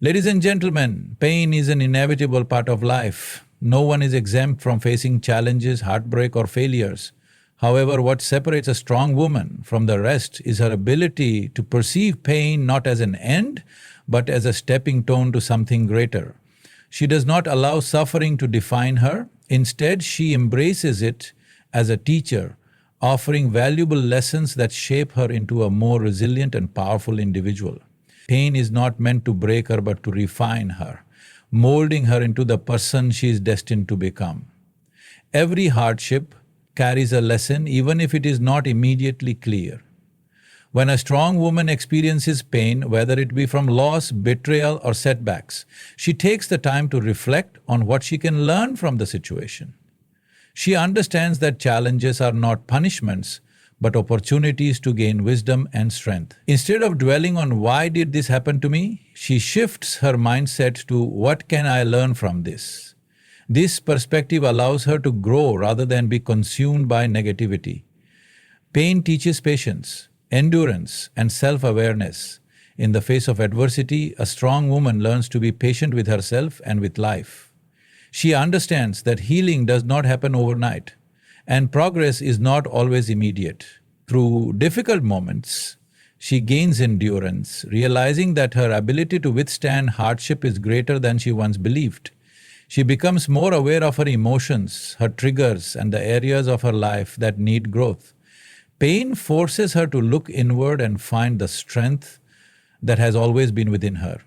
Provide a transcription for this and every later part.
Ladies and gentlemen, pain is an inevitable part of life. No one is exempt from facing challenges, heartbreak, or failures. However, what separates a strong woman from the rest is her ability to perceive pain not as an end, but as a stepping stone to something greater. She does not allow suffering to define her. Instead, she embraces it as a teacher, offering valuable lessons that shape her into a more resilient and powerful individual. Pain is not meant to break her but to refine her, molding her into the person she is destined to become. Every hardship carries a lesson even if it is not immediately clear. When a strong woman experiences pain, whether it be from loss, betrayal, or setbacks, she takes the time to reflect on what she can learn from the situation. She understands that challenges are not punishments, but opportunities to gain wisdom and strength. Instead of dwelling on why did this happen to me, she shifts her mindset to what can I learn from this. This perspective allows her to grow rather than be consumed by negativity. Pain teaches patience, endurance, and self-awareness. In the face of adversity, a strong woman learns to be patient with herself and with life. She understands that healing does not happen overnight, and progress is not always immediate. Through difficult moments, she gains endurance, realizing that her ability to withstand hardship is greater than she once believed. She becomes more aware of her emotions, her triggers, and the areas of her life that need growth. Pain forces her to look inward and find the strength that has always been within her.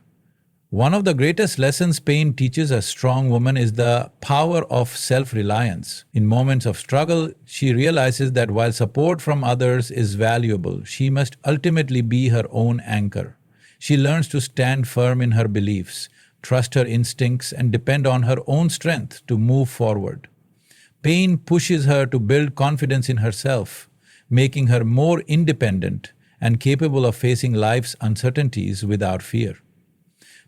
One of the greatest lessons pain teaches a strong woman is the power of self-reliance. In moments of struggle, she realizes that while support from others is valuable, she must ultimately be her own anchor. She learns to stand firm in her beliefs, trust her instincts, and depend on her own strength to move forward. Pain pushes her to build confidence in herself, making her more independent and capable of facing life's uncertainties without fear.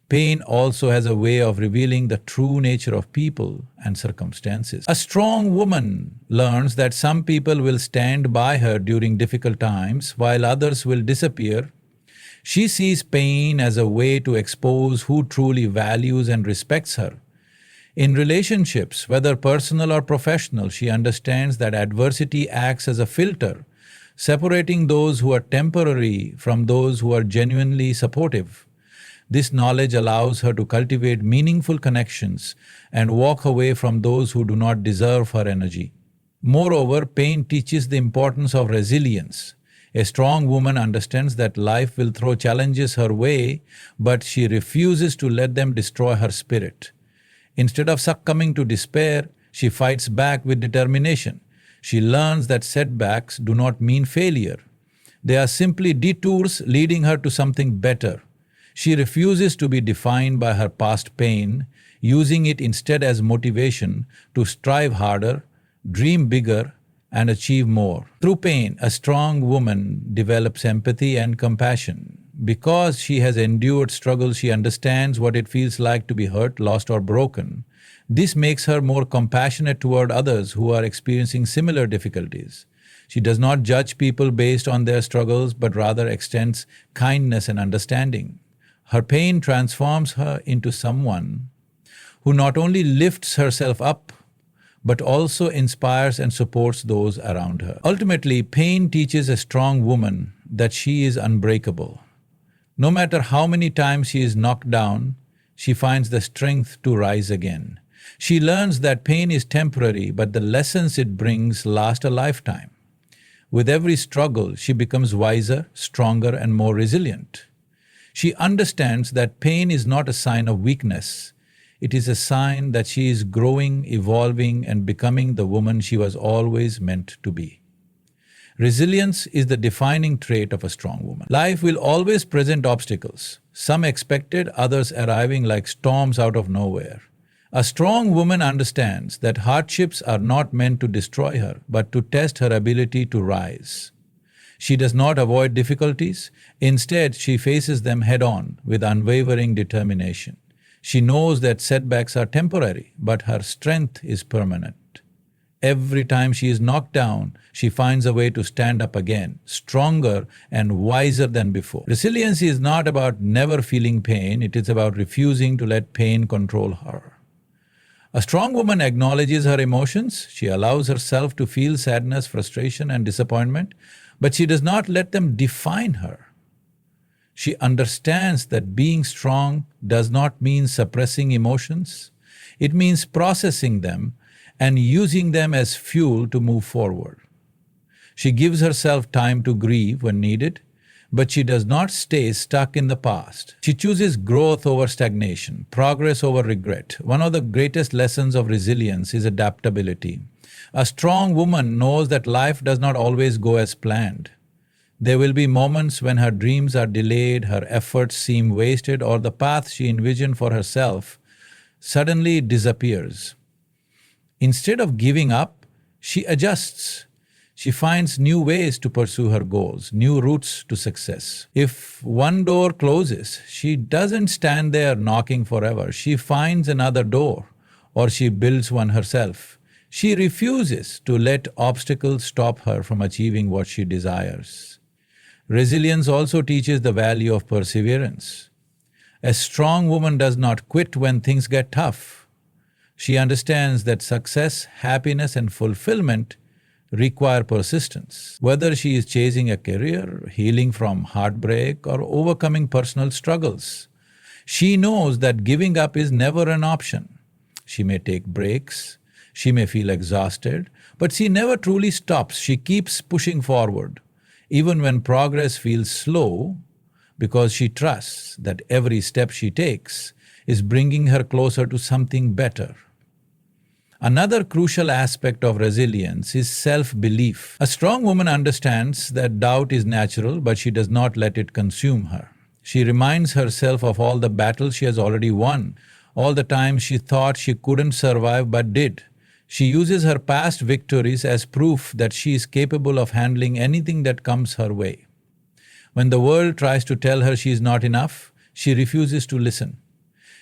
Pain also has a way of revealing the true nature of people and circumstances. A strong woman learns that some people will stand by her during difficult times while others will disappear. She sees pain as a way to expose who truly values and respects her. In relationships, whether personal or professional, she understands that adversity acts as a filter, separating those who are temporary from those who are genuinely supportive. This knowledge allows her to cultivate meaningful connections and walk away from those who do not deserve her energy. Moreover, pain teaches the importance of resilience. A strong woman understands that life will throw challenges her way, but she refuses to let them destroy her spirit. Instead of succumbing to despair, she fights back with determination. She learns that setbacks do not mean failure. They are simply detours leading her to something better. She refuses to be defined by her past pain, using it instead as motivation to strive harder, dream bigger, and achieve more. Through pain, a strong woman develops empathy and compassion. Because she has endured struggle, she understands what it feels like to be hurt, lost, or broken. This makes her more compassionate toward others who are experiencing similar difficulties. She does not judge people based on their struggles, but rather extends kindness and understanding. Her pain transforms her into someone who not only lifts herself up, but also inspires and supports those around her. Ultimately, pain teaches a strong woman that she is unbreakable. No matter how many times she is knocked down, she finds the strength to rise again. She learns that pain is temporary, but the lessons it brings last a lifetime. With every struggle, she becomes wiser, stronger, and more resilient. She understands that pain is not a sign of weakness. It is a sign that she is growing, evolving, and becoming the woman she was always meant to be. Resilience is the defining trait of a strong woman. Life will always present obstacles, some expected, others arriving like storms out of nowhere. A strong woman understands that hardships are not meant to destroy her, but to test her ability to rise. She does not avoid difficulties. Instead, she faces them head-on with unwavering determination. She knows that setbacks are temporary, but her strength is permanent. Every time she is knocked down, she finds a way to stand up again, stronger and wiser than before. Resilience is not about never feeling pain, it is about refusing to let pain control her. A strong woman acknowledges her emotions, she allows herself to feel sadness, frustration, and disappointment, but she does not let them define her. She understands that being strong does not mean suppressing emotions, it means processing them and using them as fuel to move forward. She gives herself time to grieve when needed, but she does not stay stuck in the past. She chooses growth over stagnation, progress over regret. One of the greatest lessons of resilience is adaptability. A strong woman knows that life does not always go as planned. There will be moments when her dreams are delayed, her efforts seem wasted, or the path she envisioned for herself suddenly disappears. Instead of giving up, she adjusts. She finds new ways to pursue her goals, new routes to success. If one door closes, she doesn't stand there knocking forever. She finds another door, or she builds one herself. She refuses to let obstacles stop her from achieving what she desires. Resilience also teaches the value of perseverance. A strong woman does not quit when things get tough. She understands that success, happiness, and fulfillment require persistence. Whether she is chasing a career, healing from heartbreak, or overcoming personal struggles, she knows that giving up is never an option. She may take breaks, she may feel exhausted, but she never truly stops. She keeps pushing forward, even when progress feels slow, because she trusts that every step she takes is bringing her closer to something better. Another crucial aspect of resilience is self-belief. A strong woman understands that doubt is natural, but she does not let it consume her. She reminds herself of all the battles she has already won, all the times she thought she couldn't survive but did. She uses her past victories as proof that she is capable of handling anything that comes her way. When the world tries to tell her she is not enough, she refuses to listen.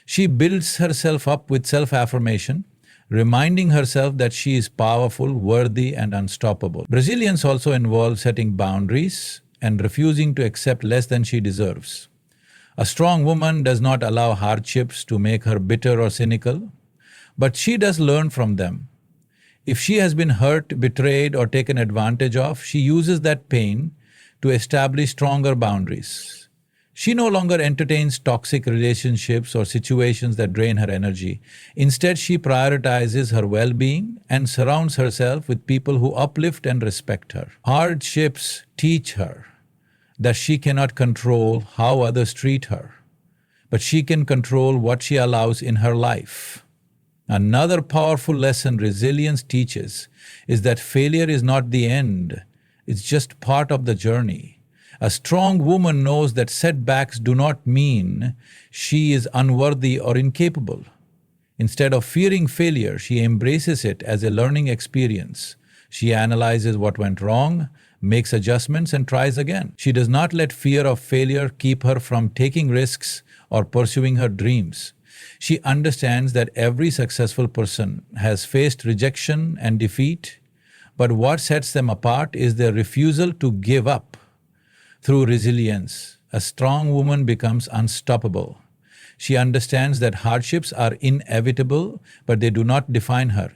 She builds herself up with self-affirmation, reminding herself that she is powerful, worthy, and unstoppable. Resilience also involves setting boundaries and refusing to accept less than she deserves. A strong woman does not allow hardships to make her bitter or cynical, but she does learn from them. If she has been hurt, betrayed, or taken advantage of, she uses that pain to establish stronger boundaries. She no longer entertains toxic relationships or situations that drain her energy. Instead, she prioritizes her well-being and surrounds herself with people who uplift and respect her. Hardships teach her that she cannot control how others treat her, but she can control what she allows in her life. Another powerful lesson resilience teaches is that failure is not the end, it's just part of the journey. A strong woman knows that setbacks do not mean she is unworthy or incapable. Instead of fearing failure, she embraces it as a learning experience. She analyzes what went wrong, makes adjustments, and tries again. She does not let fear of failure keep her from taking risks or pursuing her dreams. She understands that every successful person has faced rejection and defeat, but what sets them apart is their refusal to give up. Through resilience, a strong woman becomes unstoppable. She understands that hardships are inevitable, but they do not define her.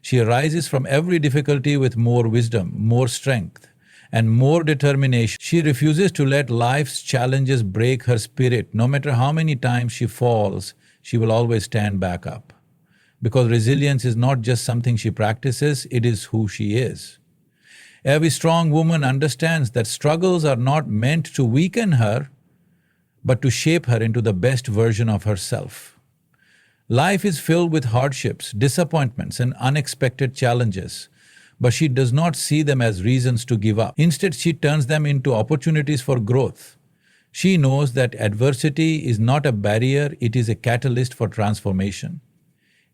She rises from every difficulty with more wisdom, more strength, and more determination. She refuses to let life's challenges break her spirit. No matter how many times she falls, she will always stand back up. Because resilience is not just something she practices, it is who she is. Every strong woman understands that struggles are not meant to weaken her, but to shape her into the best version of herself. Life is filled with hardships, disappointments, and unexpected challenges, but she does not see them as reasons to give up. Instead, she turns them into opportunities for growth. She knows that adversity is not a barrier, it is a catalyst for transformation.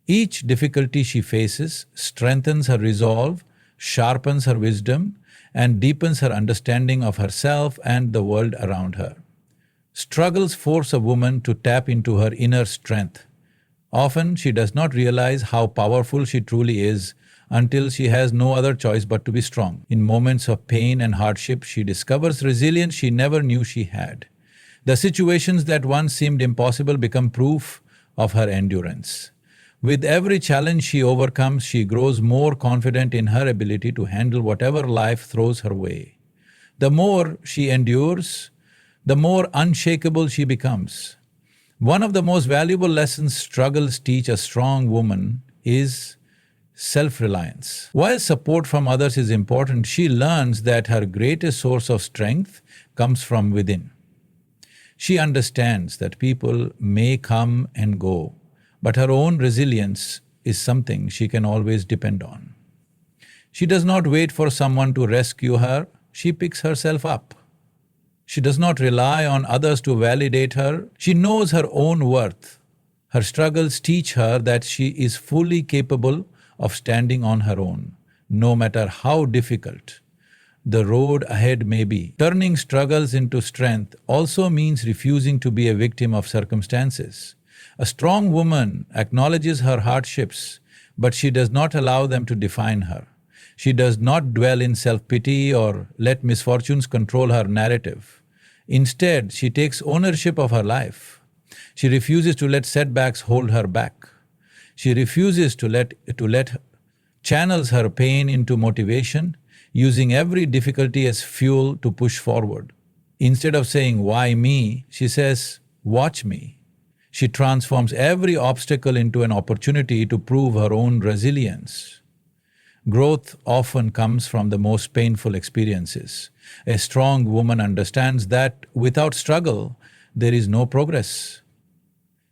Each difficulty she faces strengthens her resolve, sharpens her wisdom, and deepens her understanding of herself and the world around her. Struggles force a woman to tap into her inner strength. Often she does not realize how powerful she truly is until she has no other choice but to be strong. In moments of pain and hardship, she discovers resilience she never knew she had. The situations that once seemed impossible become proof of her endurance. With every challenge she overcomes, she grows more confident in her ability to handle whatever life throws her way. The more she endures, the more unshakable she becomes. One of the most valuable lessons struggles teach a strong woman is self-reliance. While support from others is important, she learns that her greatest source of strength comes from within. She understands that people may come and go, but her own resilience is something she can always depend on. She does not wait for someone to rescue her, she picks herself up. She does not rely on others to validate her, she knows her own worth. Her struggles teach her that she is fully capable of standing on her own, no matter how difficult the road ahead may be. Turning struggles into strength also means refusing to be a victim of circumstances. A strong woman acknowledges her hardships, but she does not allow them to define her. She does not dwell in self-pity or let misfortunes control her narrative. Instead, she takes ownership of her life. She refuses to let setbacks hold her back. She refuses to let channels her pain into motivation, using every difficulty as fuel to push forward. Instead of saying, "Why me?" she says, "Watch me." She transforms every obstacle into an opportunity to prove her own resilience. Growth often comes from the most painful experiences. A strong woman understands that without struggle, there is no progress.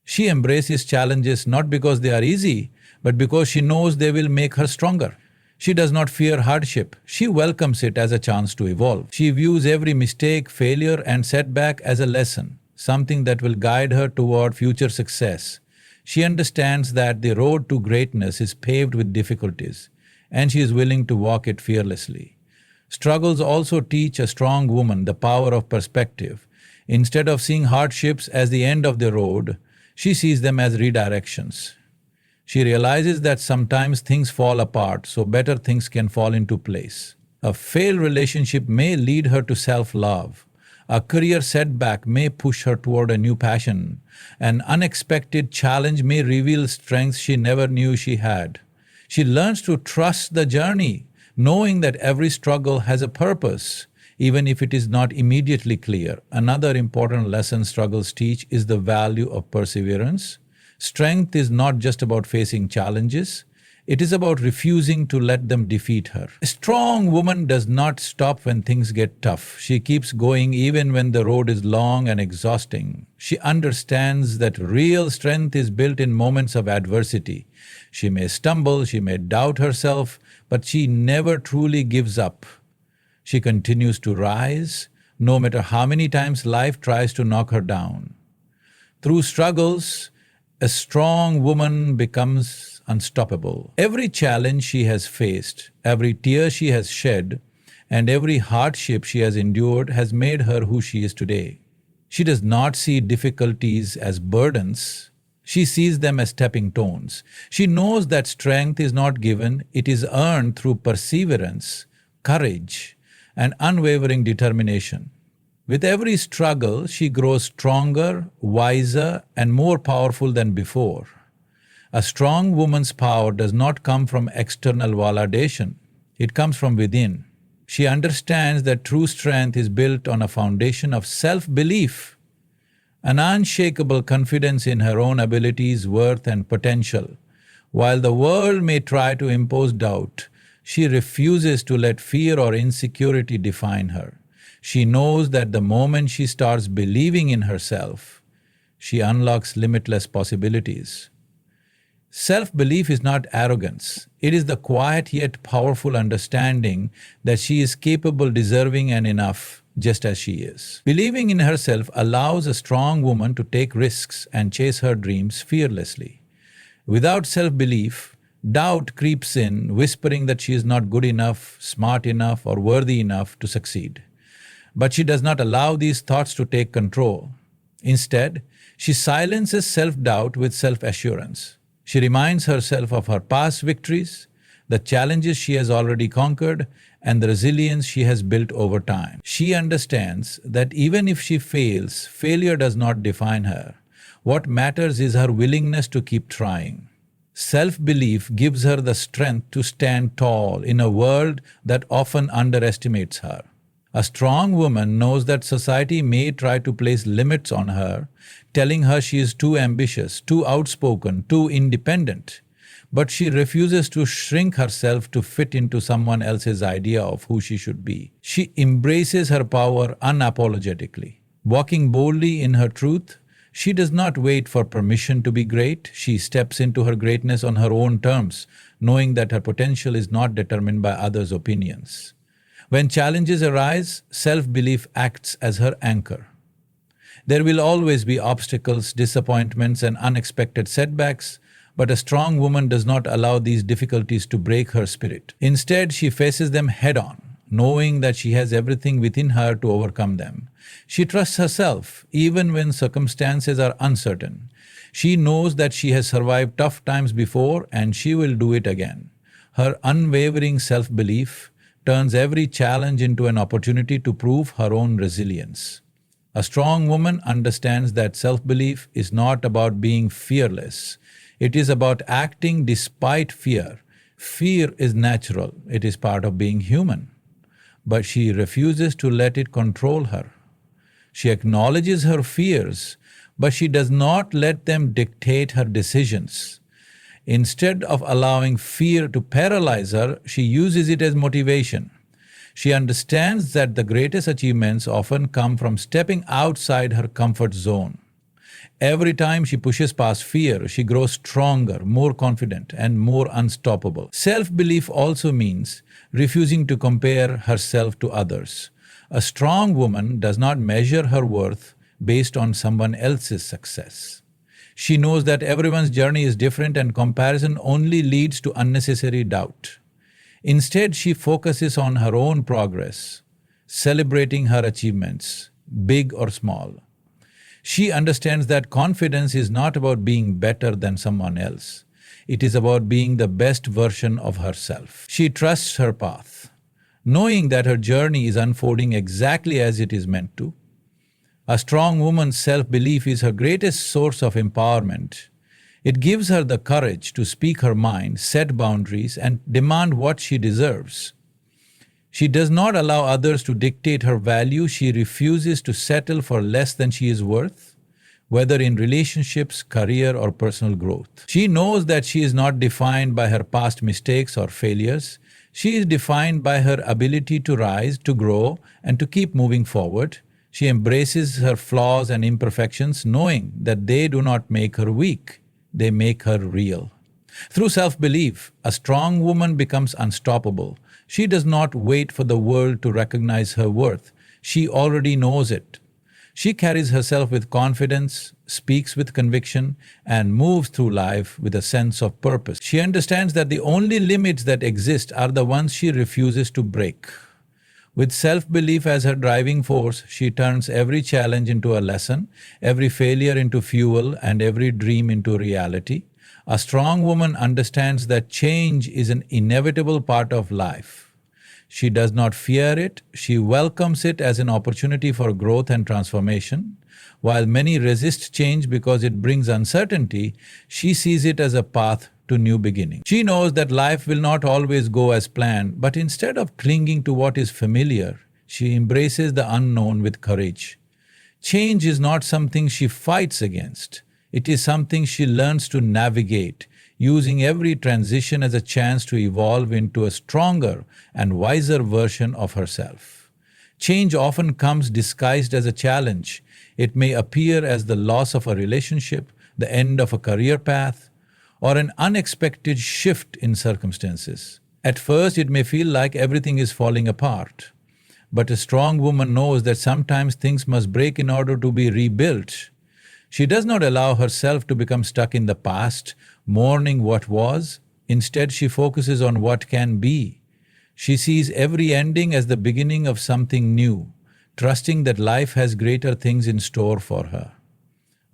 She embraces challenges not because they are easy, but because she knows they will make her stronger. She does not fear hardship, she welcomes it as a chance to evolve. She views every mistake, failure and setback as a lesson, something that will guide her toward future success. She understands that the road to greatness is paved with difficulties, and she is willing to walk it fearlessly. Struggles also teach a strong woman the power of perspective. Instead of seeing hardships as the end of the road, she sees them as redirections. She realizes that sometimes things fall apart so better things can fall into place. A failed relationship may lead her to self-love. A career setback may push her toward a new passion. An unexpected challenge may reveal strengths she never knew she had. She learns to trust the journey, knowing that every struggle has a purpose, even if it is not immediately clear. Another important lesson struggles teach is the value of perseverance. Strength is not just about facing challenges, it is about refusing to let them defeat her. A strong woman does not stop when things get tough. She keeps going even when the road is long and exhausting. She understands that real strength is built in moments of adversity. She may stumble, she may doubt herself, but she never truly gives up. She continues to rise, no matter how many times life tries to knock her down. Through struggles, a strong woman becomes unstoppable. Every challenge she has faced, every tear she has shed, and every hardship she has endured has made her who she is today. She does not see difficulties as burdens, she sees them as stepping stones. She knows that strength is not given, it is earned through perseverance, courage, and unwavering determination. With every struggle, she grows stronger, wiser, and more powerful than before. A strong woman's power does not come from external validation, it comes from within. She understands that true strength is built on a foundation of self-belief, an unshakable confidence in her own abilities, worth, and potential. While the world may try to impose doubt, she refuses to let fear or insecurity define her. She knows that the moment she starts believing in herself, she unlocks limitless possibilities. Self-belief is not arrogance. It is the quiet yet powerful understanding that she is capable, deserving, and enough just as she is. Believing in herself allows a strong woman to take risks and chase her dreams fearlessly. Without self-belief, doubt creeps in, whispering that she is not good enough, smart enough, or worthy enough to succeed. But she does not allow these thoughts to take control. Instead, she silences self-doubt with self-assurance. She reminds herself of her past victories, the challenges she has already conquered, and the resilience she has built over time. She understands that even if she fails, failure does not define her. What matters is her willingness to keep trying. Self-belief gives her the strength to stand tall in a world that often underestimates her. A strong woman knows that society may try to place limits on her, telling her she is too ambitious, too outspoken, too independent. But she refuses to shrink herself to fit into someone else's idea of who she should be. She embraces her power unapologetically. Walking boldly in her truth, she does not wait for permission to be great. She steps into her greatness on her own terms, knowing that her potential is not determined by others' opinions. When challenges arise, self-belief acts as her anchor. There will always be obstacles, disappointments, and unexpected setbacks, but a strong woman does not allow these difficulties to break her spirit. Instead, she faces them head-on, knowing that she has everything within her to overcome them. She trusts herself, even when circumstances are uncertain. She knows that she has survived tough times before and she will do it again. Her unwavering self-belief turns every challenge into an opportunity to prove her own resilience. A strong woman understands that self-belief is not about being fearless. It is about acting despite fear. Fear is natural, it is part of being human. But she refuses to let it control her. She acknowledges her fears, but she does not let them dictate her decisions. Instead of allowing fear to paralyze her, she uses it as motivation. She understands that the greatest achievements often come from stepping outside her comfort zone. Every time she pushes past fear, she grows stronger, more confident, and more unstoppable. Self-belief also means refusing to compare herself to others. A strong woman does not measure her worth based on someone else's success. She knows that everyone's journey is different and comparison only leads to unnecessary doubt. Instead, she focuses on her own progress, celebrating her achievements, big or small. She understands that confidence is not about being better than someone else. It is about being the best version of herself. She trusts her path, knowing that her journey is unfolding exactly as it is meant to. A strong woman's self-belief is her greatest source of empowerment. It gives her the courage to speak her mind, set boundaries, and demand what she deserves. She does not allow others to dictate her value. She refuses to settle for less than she is worth, whether in relationships, career, or personal growth. She knows that she is not defined by her past mistakes or failures. She is defined by her ability to rise, to grow, and to keep moving forward. She embraces her flaws and imperfections, knowing that they do not make her weak, they make her real. Through self-belief, a strong woman becomes unstoppable. She does not wait for the world to recognize her worth. She already knows it. She carries herself with confidence, speaks with conviction, and moves through life with a sense of purpose. She understands that the only limits that exist are the ones she refuses to break. With self-belief as her driving force, she turns every challenge into a lesson, every failure into fuel, and every dream into reality. A strong woman understands that change is an inevitable part of life. She does not fear it, she welcomes it as an opportunity for growth and transformation. While many resist change because it brings uncertainty, she sees it as a path to new beginnings. She knows that life will not always go as planned, but instead of clinging to what is familiar, she embraces the unknown with courage. Change is not something she fights against. It is something she learns to navigate, using every transition as a chance to evolve into a stronger and wiser version of herself. Change often comes disguised as a challenge. It may appear as the loss of a relationship, the end of a career path, or an unexpected shift in circumstances. At first, it may feel like everything is falling apart. But a strong woman knows that sometimes things must break in order to be rebuilt. She does not allow herself to become stuck in the past, mourning what was. Instead, she focuses on what can be. She sees every ending as the beginning of something new, trusting that life has greater things in store for her.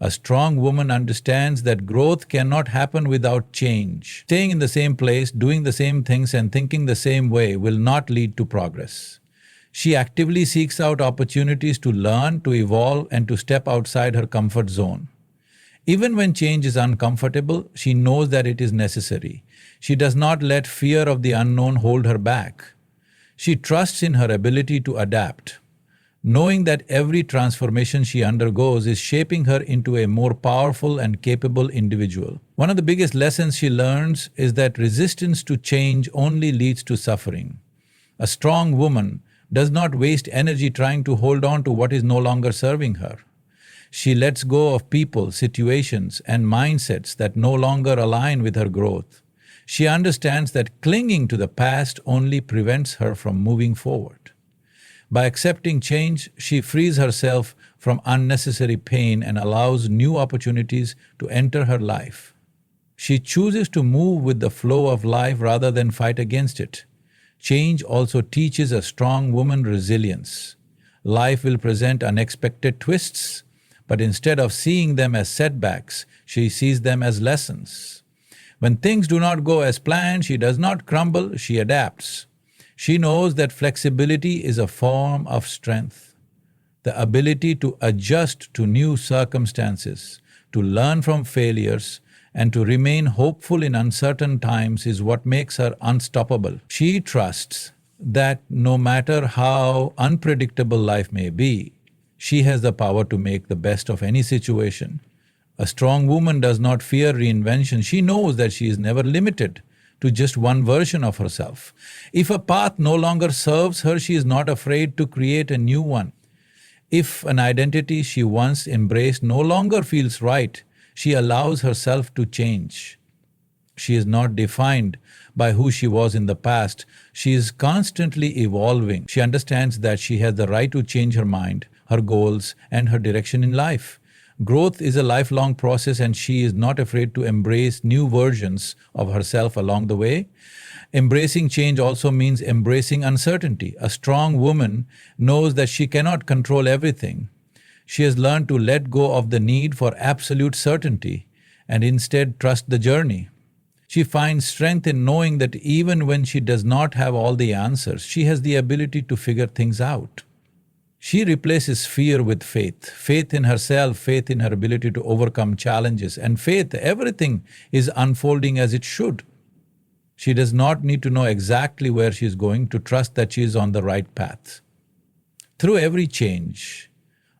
A strong woman understands that growth cannot happen without change. Staying in the same place, doing the same things, and thinking the same way will not lead to progress. She actively seeks out opportunities to learn, to evolve, and to step outside her comfort zone. Even when change is uncomfortable, she knows that it is necessary. She does not let fear of the unknown hold her back. She trusts in her ability to adapt, knowing that every transformation she undergoes is shaping her into a more powerful and capable individual. One of the biggest lessons she learns is that resistance to change only leads to suffering. A strong woman does not waste energy trying to hold on to what is no longer serving her. She lets go of people, situations, and mindsets that no longer align with her growth. She understands that clinging to the past only prevents her from moving forward. By accepting change, she frees herself from unnecessary pain and allows new opportunities to enter her life. She chooses to move with the flow of life rather than fight against it. Change also teaches a strong woman resilience. Life will present unexpected twists, but instead of seeing them as setbacks, she sees them as lessons. When things do not go as planned, she does not crumble, she adapts. She knows that flexibility is a form of strength. The ability to adjust to new circumstances, to learn from failures, and to remain hopeful in uncertain times is what makes her unstoppable. She trusts that no matter how unpredictable life may be, she has the power to make the best of any situation. A strong woman does not fear reinvention. She knows that she is never limited to just one version of herself. If a path no longer serves her, she is not afraid to create a new one. If an identity she once embraced no longer feels right, she allows herself to change. She is not defined by who she was in the past. She is constantly evolving. She understands that she has the right to change her mind, her goals, and her direction in life. Growth is a lifelong process, and she is not afraid to embrace new versions of herself along the way. Embracing change also means embracing uncertainty. A strong woman knows that she cannot control everything. She has learned to let go of the need for absolute certainty and instead trust the journey. She finds strength in knowing that even when she does not have all the answers, she has the ability to figure things out. She replaces fear with faith, faith in herself, faith in her ability to overcome challenges, and faith everything is unfolding as it should. She does not need to know exactly where she is going to trust that she is on the right path. Through every change,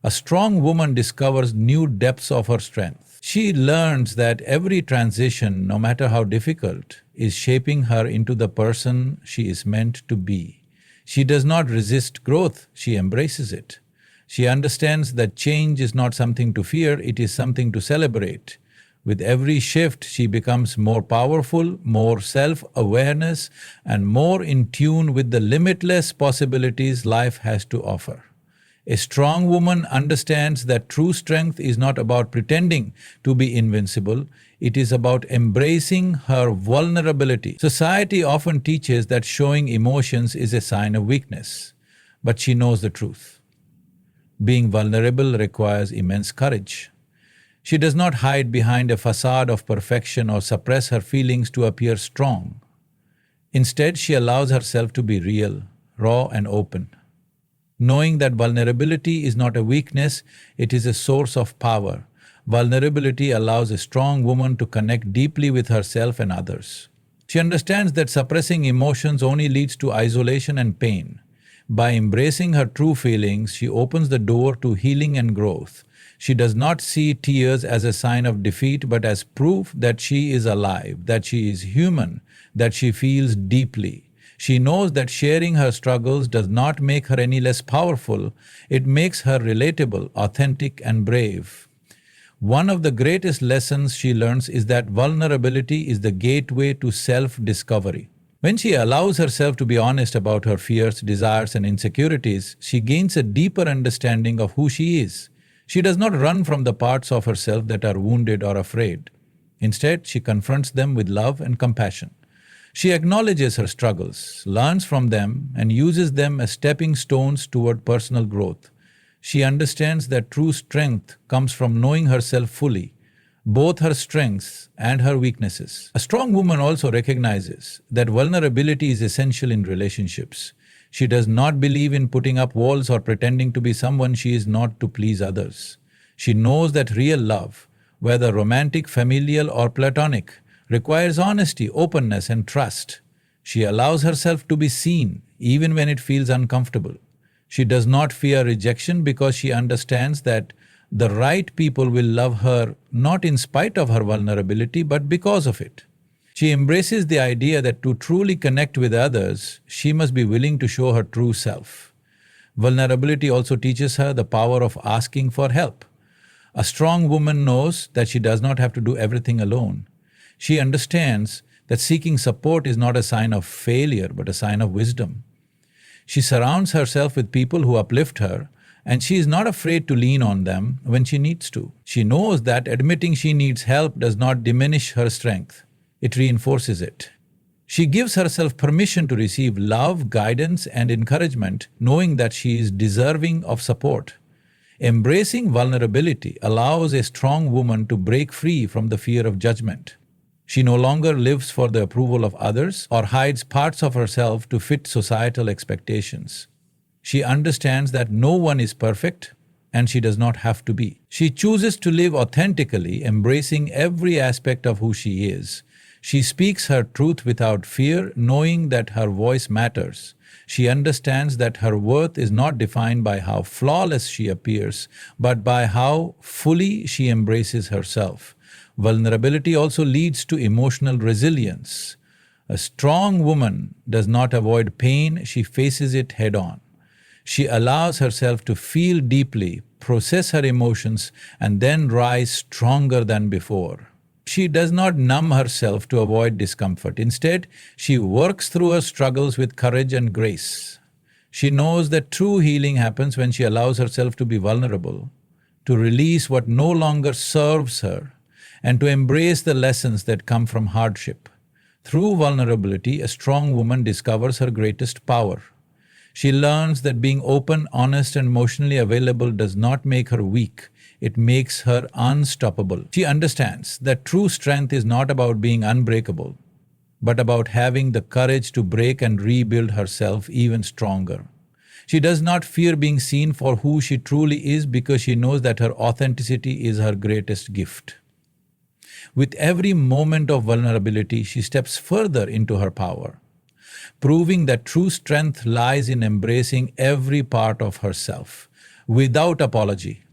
a strong woman discovers new depths of her strength. She learns that every transition, no matter how difficult, is shaping her into the person she is meant to be. She does not resist growth, she embraces it. She understands that change is not something to fear, it is something to celebrate. With every shift, she becomes more powerful, more self-awareness, and more in tune with the limitless possibilities life has to offer. A strong woman understands that true strength is not about pretending to be invincible, it is about embracing her vulnerability. Society often teaches that showing emotions is a sign of weakness, but she knows the truth. Being vulnerable requires immense courage. She does not hide behind a facade of perfection or suppress her feelings to appear strong. Instead, she allows herself to be real, raw, and open. Knowing that vulnerability is not a weakness, it is a source of power. Vulnerability allows a strong woman to connect deeply with herself and others. She understands that suppressing emotions only leads to isolation and pain. By embracing her true feelings, she opens the door to healing and growth. She does not see tears as a sign of defeat, but as proof that she is alive, that she is human, that she feels deeply. She knows that sharing her struggles does not make her any less powerful, it makes her relatable, authentic, and brave. One of the greatest lessons she learns is that vulnerability is the gateway to self-discovery. When she allows herself to be honest about her fears, desires, and insecurities, she gains a deeper understanding of who she is. She does not run from the parts of herself that are wounded or afraid. Instead, she confronts them with love and compassion. She acknowledges her struggles, learns from them, and uses them as stepping stones toward personal growth. She understands that true strength comes from knowing herself fully, both her strengths and her weaknesses. A strong woman also recognizes that vulnerability is essential in relationships. She does not believe in putting up walls or pretending to be someone she is not to please others. She knows that real love, whether romantic, familial, or platonic, requires honesty, openness, and trust. She allows herself to be seen, even when it feels uncomfortable. She does not fear rejection because she understands that the right people will love her not in spite of her vulnerability, but because of it. She embraces the idea that to truly connect with others, she must be willing to show her true self. Vulnerability also teaches her the power of asking for help. A strong woman knows that she does not have to do everything alone. She understands that seeking support is not a sign of failure, but a sign of wisdom. She surrounds herself with people who uplift her, and she is not afraid to lean on them when she needs to. She knows that admitting she needs help does not diminish her strength, it reinforces it. She gives herself permission to receive love, guidance, and encouragement, knowing that she is deserving of support. Embracing vulnerability allows a strong woman to break free from the fear of judgment. She no longer lives for the approval of others or hides parts of herself to fit societal expectations. She understands that no one is perfect, and she does not have to be. She chooses to live authentically, embracing every aspect of who she is. She speaks her truth without fear, knowing that her voice matters. She understands that her worth is not defined by how flawless she appears, but by how fully she embraces herself. Vulnerability also leads to emotional resilience. A strong woman does not avoid pain, she faces it head on. She allows herself to feel deeply, process her emotions, and then rise stronger than before. She does not numb herself to avoid discomfort. Instead, she works through her struggles with courage and grace. She knows that true healing happens when she allows herself to be vulnerable, to release what no longer serves her, and to embrace the lessons that come from hardship. Through vulnerability, a strong woman discovers her greatest power. She learns that being open, honest, and emotionally available does not make her weak. It makes her unstoppable. She understands that true strength is not about being unbreakable, but about having the courage to break and rebuild herself even stronger. She does not fear being seen for who she truly is because she knows that her authenticity is her greatest gift. With every moment of vulnerability, she steps further into her power, proving that true strength lies in embracing every part of herself without apology.